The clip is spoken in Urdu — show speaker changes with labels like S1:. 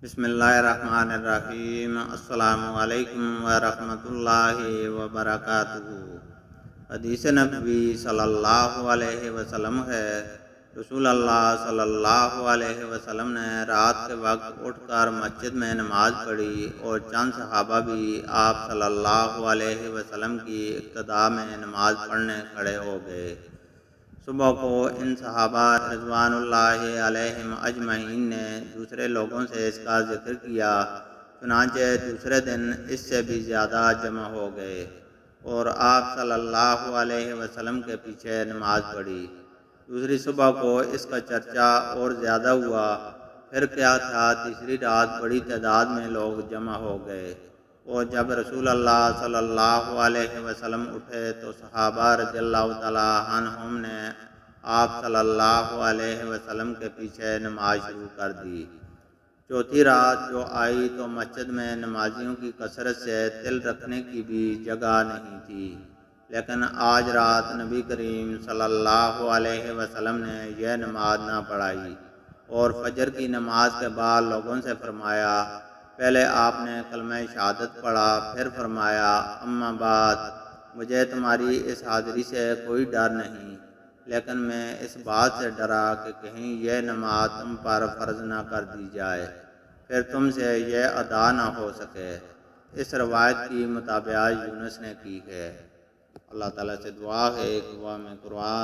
S1: بسم اللہ الرحمن الرحیم۔ السلام علیکم ورحمۃ اللہ وبرکاتہ۔ حدیث نبوی صلی اللہ علیہ وسلم ہے، رسول اللہ صلی اللہ علیہ وسلم نے رات کے وقت اٹھ کر مسجد میں نماز پڑھی اور چند صحابہ بھی آپ صلی اللہ علیہ وسلم کی اقتداء میں نماز پڑھنے کھڑے ہو گئے۔ صبح کو ان صحابہ رضوان اللہ علیہم اجمعین نے دوسرے لوگوں سے اس کا ذکر کیا، چنانچہ دوسرے دن اس سے بھی زیادہ جمع ہو گئے اور آپ صلی اللہ علیہ وسلم کے پیچھے نماز پڑھی۔ دوسری صبح کو اس کا چرچا اور زیادہ ہوا، پھر کیا تھا تیسری رات بڑی تعداد میں لوگ جمع ہو گئے، اور جب رسول اللہ صلی اللہ علیہ وسلم اٹھے تو صحابہ رضی اللہ تعالیٰ عنہم نے آپ صلی اللہ علیہ وسلم کے پیچھے نماز شروع کر دی۔ چوتھی رات جو آئی تو مسجد میں نمازیوں کی کثرت سے تل رکھنے کی بھی جگہ نہیں تھی، لیکن آج رات نبی کریم صلی اللہ علیہ وسلم نے یہ نماز نہ پڑھائی اور فجر کی نماز کے بعد لوگوں سے فرمایا، پہلے آپ نے کلمہ شہادت پڑھا، پھر فرمایا، اما بعد، مجھے تمہاری اس حاضری سے کوئی ڈر نہیں، لیکن میں اس بات سے ڈرا کہ کہیں یہ نماز تم پر فرض نہ کر دی جائے، پھر تم سے یہ ادا نہ ہو سکے۔ اس روایت کی مطابعت یونس نے کی ہے۔ اللہ تعالیٰ سے دعا ہے کہ وہ ہمیں قرآن